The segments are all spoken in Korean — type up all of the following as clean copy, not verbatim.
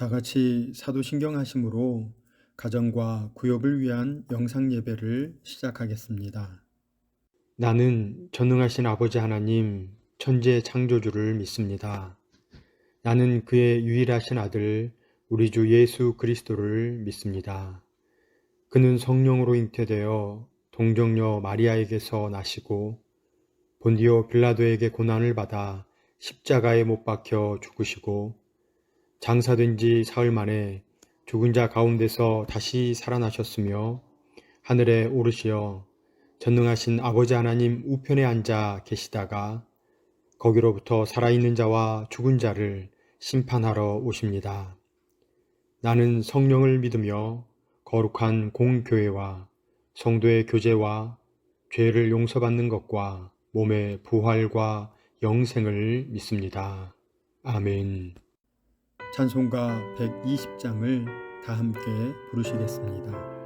다 같이 사도신경 하심으로 가정과 구역을 위한 영상 예배를 시작하겠습니다. 나는 전능하신 아버지 하나님, 천지의 창조주를 믿습니다. 나는 그의 유일하신 아들, 우리 주 예수 그리스도를 믿습니다. 그는 성령으로 잉태되어 동정녀 마리아에게서 나시고 본디오 빌라도에게 고난을 받아 십자가에 못 박혀 죽으시고 장사된 지 사흘 만에 죽은 자 가운데서 다시 살아나셨으며 하늘에 오르시어 전능하신 아버지 하나님 우편에 앉아 계시다가 거기로부터 살아있는 자와 죽은 자를 심판하러 오십니다. 나는 성령을 믿으며 거룩한 공교회와 성도의 교제와 죄를 용서받는 것과 몸의 부활과 영생을 믿습니다. 아멘. 찬송가 120장을 다 함께 부르시겠습니다.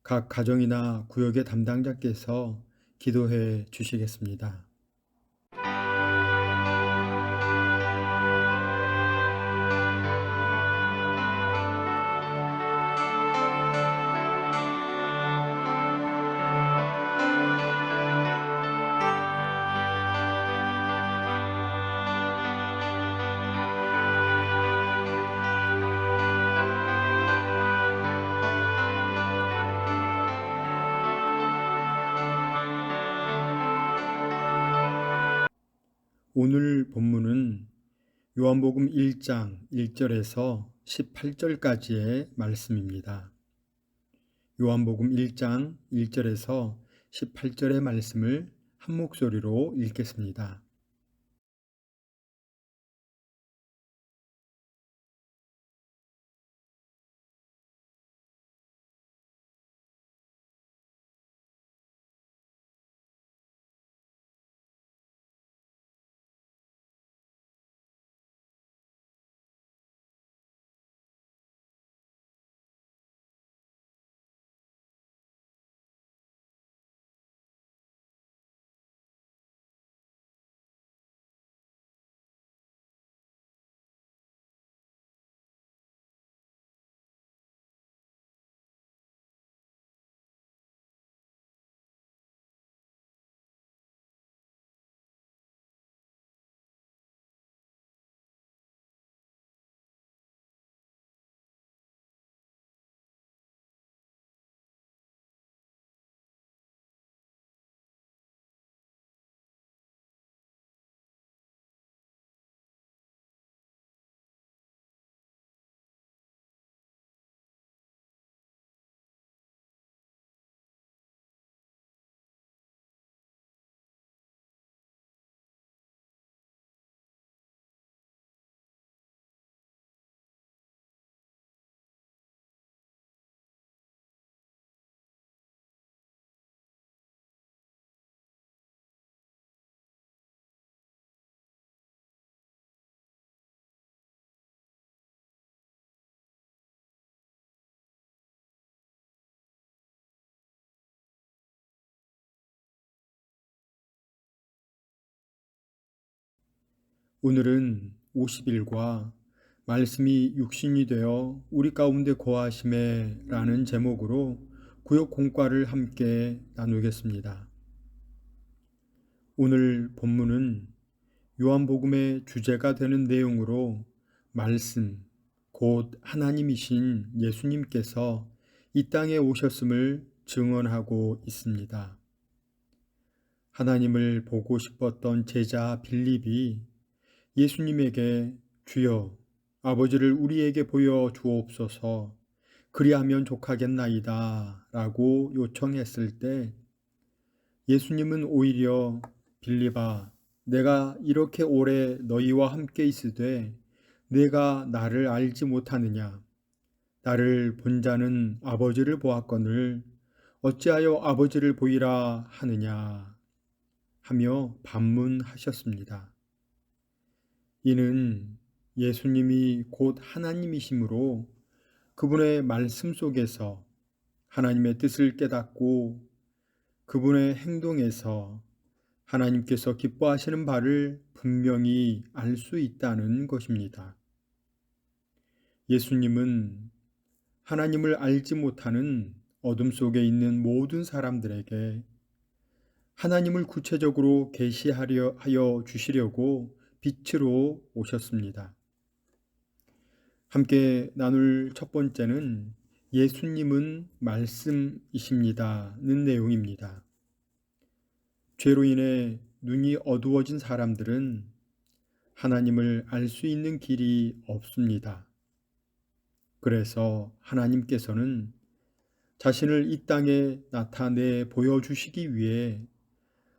각 가정이나 구역의 담당자께서 기도해 주시겠습니다. 오늘 본문은 요한복음 1장 1절에서 18절까지의 말씀입니다. 요한복음 1장 1절에서 18절의 말씀을 한 목소리로 읽겠습니다. 오늘은 50일과 말씀이 육신이 되어 우리 가운데 거하심에 라는 제목으로 구역 공과를 함께 나누겠습니다. 오늘 본문은 요한복음의 주제가 되는 내용으로 말씀, 곧 하나님이신 예수님께서 이 땅에 오셨음을 증언하고 있습니다. 하나님을 보고 싶었던 제자 빌립이 예수님에게 주여 아버지를 우리에게 보여 주옵소서 그리하면 족하겠나이다 라고 요청했을 때 예수님은 오히려 빌립아 내가 이렇게 오래 너희와 함께 있으되 내가 나를 알지 못하느냐 나를 본 자는 아버지를 보았거늘 어찌하여 아버지를 보이라 하느냐 하며 반문하셨습니다. 이는 예수님이 곧 하나님이시므로 그분의 말씀 속에서 하나님의 뜻을 깨닫고 그분의 행동에서 하나님께서 기뻐하시는 바를 분명히 알 수 있다는 것입니다. 예수님은 하나님을 알지 못하는 어둠 속에 있는 모든 사람들에게 하나님을 구체적으로 계시하려 하여 주시려고 빛으로 오셨습니다. 함께 나눌 첫 번째는 예수님은 말씀이십니다는 내용입니다. 죄로 인해 눈이 어두워진 사람들은 하나님을 알 수 있는 길이 없습니다. 그래서 하나님께서는 자신을 이 땅에 나타내 보여주시기 위해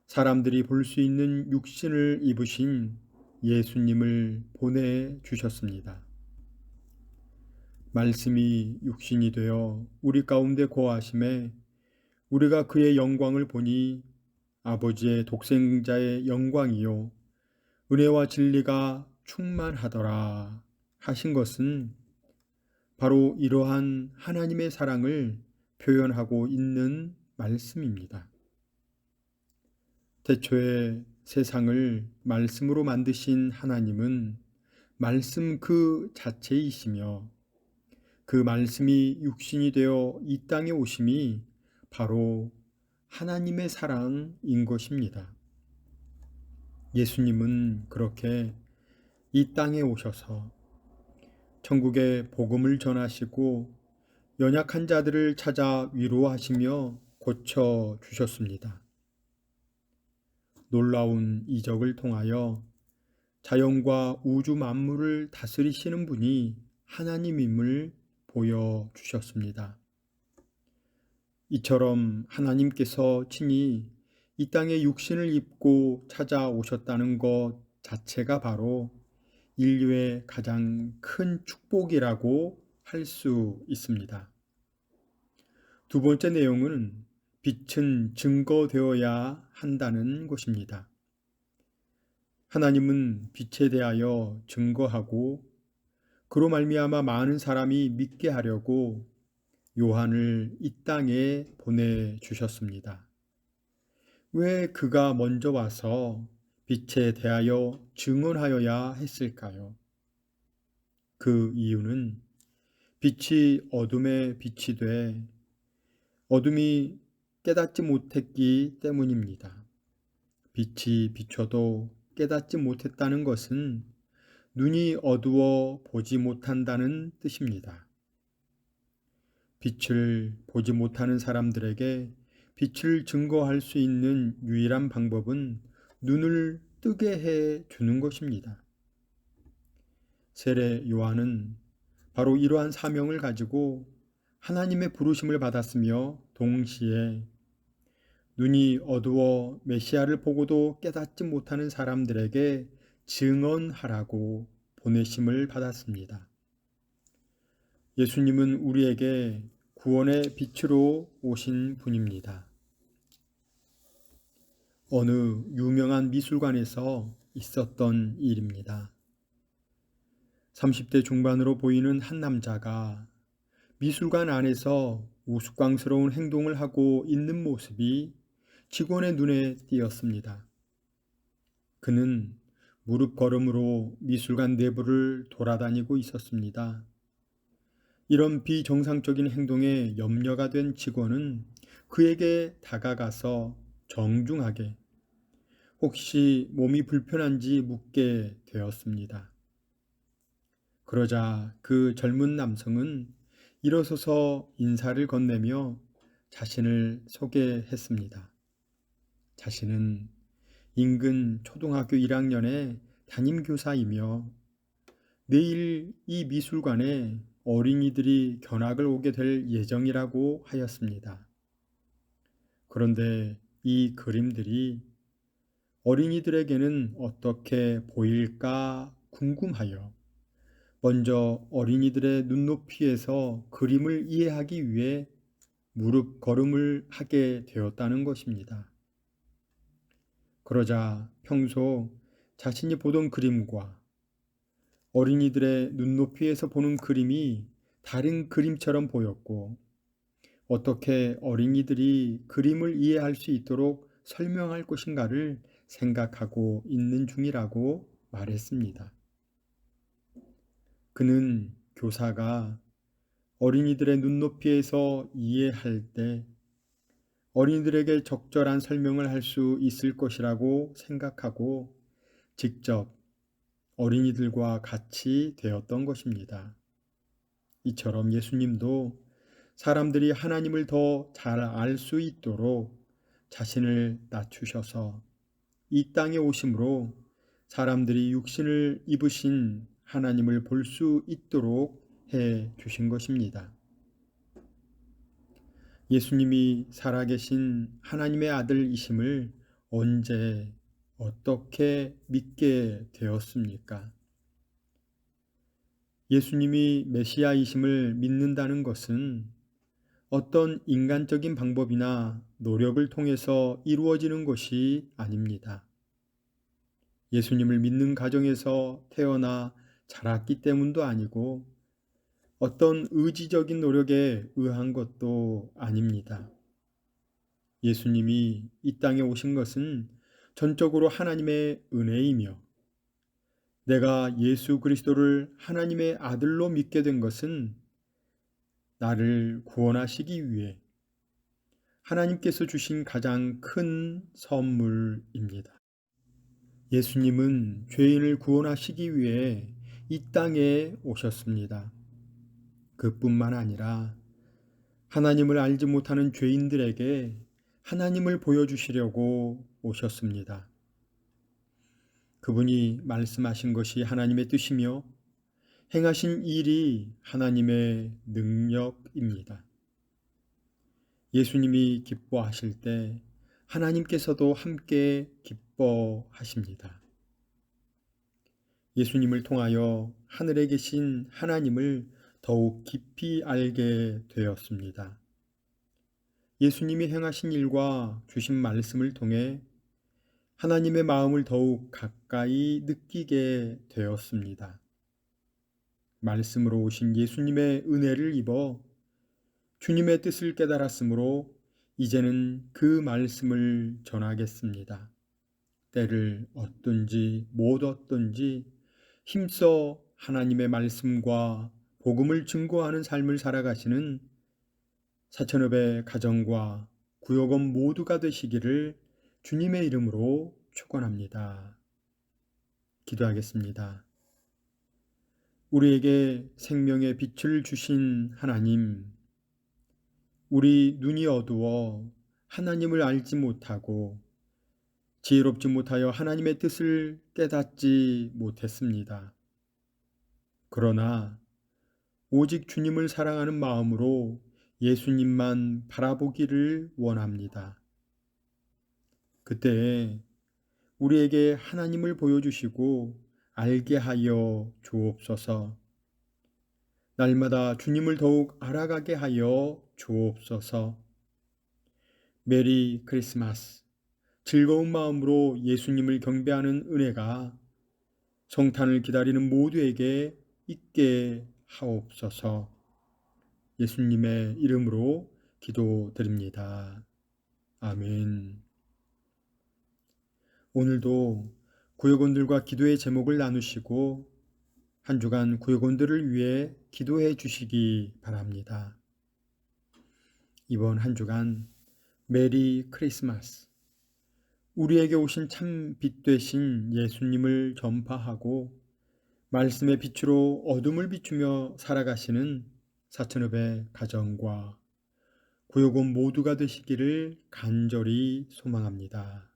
사람들이 볼 수 있는 육신을 입으신 예수님을 보내주셨습니다. 말씀이 육신이 되어 우리 가운데 거하심에 우리가 그의 영광을 보니 아버지의 독생자의 영광이요 은혜와 진리가 충만하더라 하신 것은 바로 이러한 하나님의 사랑을 표현하고 있는 말씀입니다. 태초에 세상을 말씀으로 만드신 하나님은 말씀 그 자체이시며 그 말씀이 육신이 되어 이 땅에 오심이 바로 하나님의 사랑인 것입니다. 예수님은 그렇게 이 땅에 오셔서 천국의 복음을 전하시고 연약한 자들을 찾아 위로하시며 고쳐 주셨습니다. 놀라운 이적을 통하여 자연과 우주 만물을 다스리시는 분이 하나님임을 보여주셨습니다. 이처럼 하나님께서 친히 이 땅에 육신을 입고 찾아오셨다는 것 자체가 바로 인류의 가장 큰 축복이라고 할 수 있습니다. 두 번째 내용은 빛은 증거되어야 한다는 것입니다. 하나님은 빛에 대하여 증거하고 그로 말미암아 많은 사람이 믿게 하려고 요한을 이 땅에 보내주셨습니다. 왜 그가 먼저 와서 빛에 대하여 증언하여야 했을까요? 그 이유는 빛이 어둠에 빛이 돼 어둠이 깨닫지 못했기 때문입니다. 빛이 비춰도 깨닫지 못했다는 것은 눈이 어두워 보지 못한다는 뜻입니다. 빛을 보지 못하는 사람들에게 빛을 증거할 수 있는 유일한 방법은 눈을 뜨게 해 주는 것입니다. 세례 요한은 바로 이러한 사명을 가지고 하나님의 부르심을 받았으며 동시에 눈이 어두워 메시아를 보고도 깨닫지 못하는 사람들에게 증언하라고 보내심을 받았습니다. 예수님은 우리에게 구원의 빛으로 오신 분입니다. 어느 유명한 미술관에서 있었던 일입니다. 30대 중반으로 보이는 한 남자가 미술관 안에서 우스꽝스러운 행동을 하고 있는 모습이 직원의 눈에 띄었습니다. 그는 무릎 걸음으로 미술관 내부를 돌아다니고 있었습니다. 이런 비정상적인 행동에 염려가 된 직원은 그에게 다가가서 정중하게 혹시 몸이 불편한지 묻게 되었습니다. 그러자 그 젊은 남성은 일어서서 인사를 건네며 자신을 소개했습니다. 자신은 인근 초등학교 1학년의 담임교사이며 내일 이 미술관에 어린이들이 견학을 오게 될 예정이라고 하였습니다. 그런데 이 그림들이 어린이들에게는 어떻게 보일까 궁금하여 먼저 어린이들의 눈높이에서 그림을 이해하기 위해 무릎 걸음을 하게 되었다는 것입니다. 그러자 평소 자신이 보던 그림과 어린이들의 눈높이에서 보는 그림이 다른 그림처럼 보였고 어떻게 어린이들이 그림을 이해할 수 있도록 설명할 것인가를 생각하고 있는 중이라고 말했습니다. 그는 교사가 어린이들의 눈높이에서 이해할 때 어린이들에게 적절한 설명을 할 수 있을 것이라고 생각하고 직접 어린이들과 같이 되었던 것입니다. 이처럼 예수님도 사람들이 하나님을 더 잘 알 수 있도록 자신을 낮추셔서 이 땅에 오심으로 사람들이 육신을 입으신 하나님을 볼 수 있도록 해 주신 것입니다. 예수님이 살아계신 하나님의 아들이심을 언제 어떻게 믿게 되었습니까? 예수님이 메시아이심을 믿는다는 것은 어떤 인간적인 방법이나 노력을 통해서 이루어지는 것이 아닙니다. 예수님을 믿는 가정에서 태어나 자랐기 때문도 아니고 어떤 의지적인 노력에 의한 것도 아닙니다. 예수님이 이 땅에 오신 것은 전적으로 하나님의 은혜이며 내가 예수 그리스도를 하나님의 아들로 믿게 된 것은 나를 구원하시기 위해 하나님께서 주신 가장 큰 선물입니다. 예수님은 죄인을 구원하시기 위해 이 땅에 오셨습니다. 그뿐만 아니라 하나님을 알지 못하는 죄인들에게 하나님을 보여주시려고 오셨습니다. 그분이 말씀하신 것이 하나님의 뜻이며 행하신 일이 하나님의 능력입니다. 예수님이 기뻐하실 때 하나님께서도 함께 기뻐하십니다. 예수님을 통하여 하늘에 계신 하나님을 더욱 깊이 알게 되었습니다. 예수님이 행하신 일과 주신 말씀을 통해 하나님의 마음을 더욱 가까이 느끼게 되었습니다. 말씀으로 오신 예수님의 은혜를 입어 주님의 뜻을 깨달았으므로 이제는 그 말씀을 전하겠습니다. 때를 얻든지 못 얻든지 힘써 하나님의 말씀과 복음을 증거하는 삶을 살아가시는 사천읍의 가정과 구역원 모두가 되시기를 주님의 이름으로 축원합니다. 기도하겠습니다. 우리에게 생명의 빛을 주신 하나님, 우리 눈이 어두워 하나님을 알지 못하고 지혜롭지 못하여 하나님의 뜻을 깨닫지 못했습니다. 그러나 오직 주님을 사랑하는 마음으로 예수님만 바라보기를 원합니다. 그때 우리에게 하나님을 보여주시고 알게 하여 주옵소서. 날마다 주님을 더욱 알아가게 하여 주옵소서. 메리 크리스마스. 즐거운 마음으로 예수님을 경배하는 은혜가 성탄을 기다리는 모두에게 있게 하옵소서. 예수님의 이름으로 기도드립니다. 아멘. 오늘도 구역원들과 기도의 제목을 나누시고 한 주간 구역원들을 위해 기도해 주시기 바랍니다. 이번 한 주간 메리 크리스마스, 우리에게 오신 참 빛 되신 예수님을 전파하고 말씀의 빛으로 어둠을 비추며 살아가시는 사천읍의 가정과 구역원 모두가 되시기를 간절히 소망합니다.